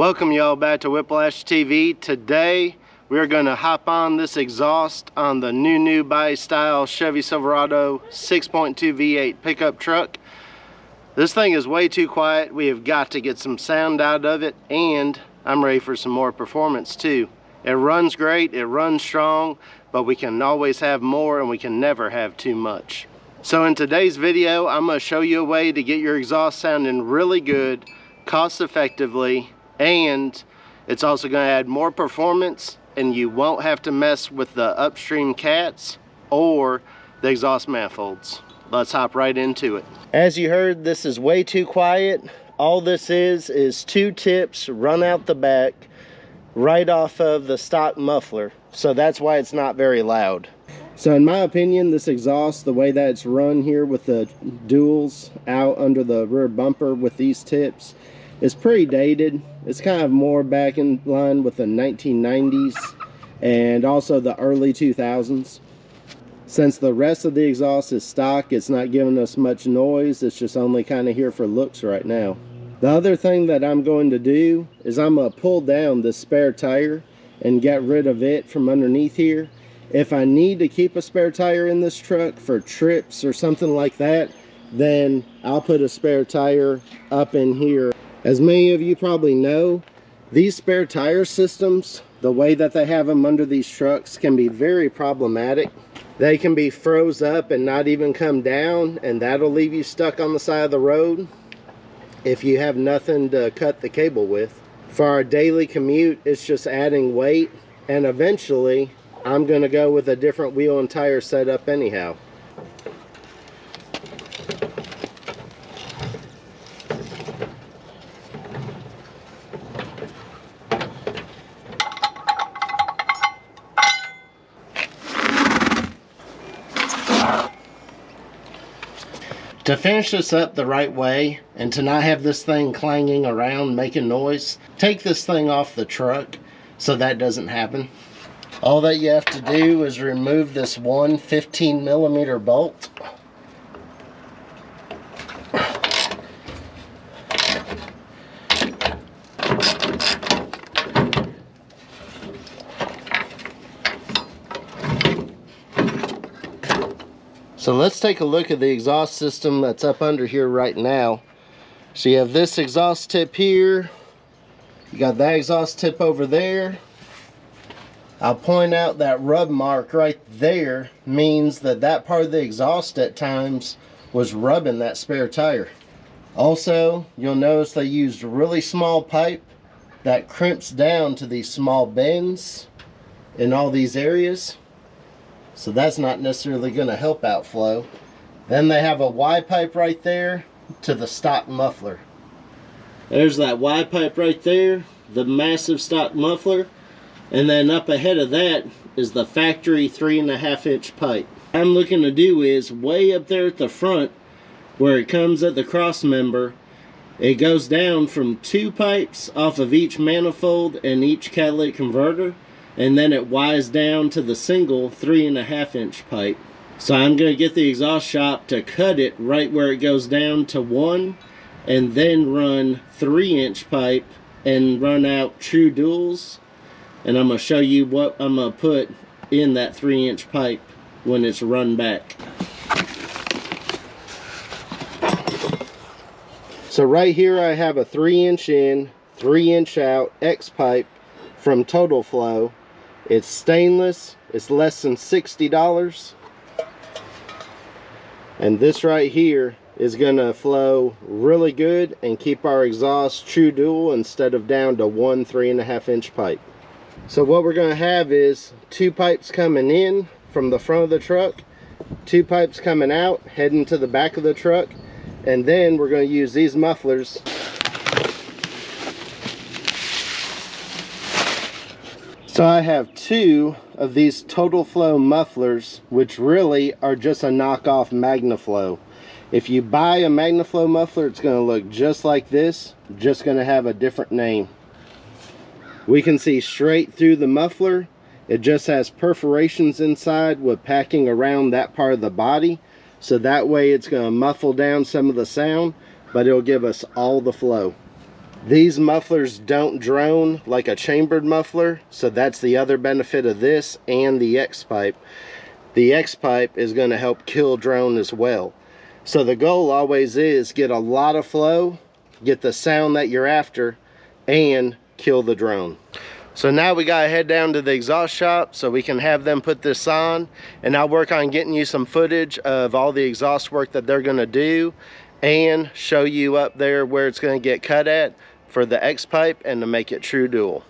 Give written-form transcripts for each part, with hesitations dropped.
Welcome y'all back to Whiplash TV. Today we're going to hop on this exhaust on the new buy style Chevy Silverado 6.2 V8 pickup truck. This thing is way too quiet. We have got to get some sound out of it, and I'm ready for some more performance too. It runs great, it runs strong, but we can always have more and we can never have too much. So in today's video, I'm going to show you a way to get your exhaust sounding really good, cost effectively, and it's also going to add more performance, and you won't have to mess with the upstream cats or the exhaust manifolds. Let's hop right into it. As you heard, this is way too quiet. All this is two tips run out the back right off of the stock muffler, so that's why it's not very loud. So in my opinion, this exhaust, the way that it's run here with the duals out under the rear bumper with these tips, is pretty dated. It's kind of more back in line with the 1990s and also the early 2000s. Since the rest of the exhaust is stock, it's not giving us much noise. It's just only kind of here for looks right now. The other thing that I'm going to do is I'm going to pull down this spare tire and get rid of it from underneath here. If I need to keep a spare tire in this truck for trips or something like that, then I'll put a spare tire up in here. As many of you probably know, these spare tire systems, the way that they have them under these trucks, can be very problematic. They can be froze up and not even come down, and that'll leave you stuck on the side of the road if you have nothing to cut the cable with. For our daily commute, it's just adding weight, and eventually I'm going to go with a different wheel and tire setup anyhow. To finish this up the right way and to not have this thing clanging around making noise, take this thing off the truck so that doesn't happen. All that you have to do is remove this one 15mm bolt. So let's take a look at the exhaust system that's up under here right now. So you have this exhaust tip here. You got that exhaust tip over there. I'll point out that rub mark right there means that that part of the exhaust at times was rubbing that spare tire. Also, you'll notice they used a really small pipe that crimps down to these small bends in all these areas. So that's not necessarily going to help outflow. Then they have a Y pipe right there to the stock muffler. There's that Y pipe right there, the massive stock muffler. And then up ahead of that is the factory 3.5-inch pipe. What I'm looking to do is way up there at the front where it comes at the cross member, it goes down from 2 pipes off of each manifold and each catalytic converter, and then it Ys down to the single 3.5-inch pipe. So I'm going to get the exhaust shop to cut it right where it goes down to 1, and then run 3-inch pipe and run out true duals. And I'm going to show you what I'm going to put in that 3-inch pipe when it's run back. So right here I have a 3-inch in, 3-inch out X pipe from Total Flow. It's stainless, it's less than $60. And this right here is going to flow really good and keep our exhaust true dual instead of down to one 3.5-inch pipe. So what we're going to have is 2 pipes coming in from the front of the truck, 2 pipes coming out heading to the back of the truck, and then we're going to use these mufflers So I have 2 of these Total Flow mufflers, which really are just a knockoff MagnaFlow. If you buy a MagnaFlow muffler, it's going to look just like this, just going to have a different name. We can see straight through the muffler. It just has perforations inside with packing around that part of the body, so that way it's going to muffle down some of the sound, but it'll give us all the flow. These mufflers don't drone like a chambered muffler, so that's the other benefit of this and the X-pipe. The X-pipe is going to help kill drone as well. So the goal always is get a lot of flow, get the sound that you're after, and kill the drone. So now we gotta head down to the exhaust shop so we can have them put this on, and I'll work on getting you some footage of all the exhaust work that they're gonna do and show you up there where it's gonna get cut at for the X-pipe and to make it true dual.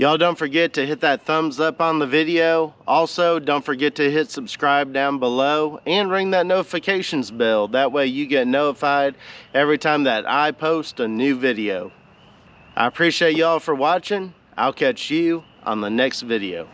Y'all don't forget to hit that thumbs up on the video. Also, don't forget to hit subscribe down below and ring that notifications bell. That way you get notified every time that I post a new video. I appreciate y'all for watching. I'll catch you on the next video.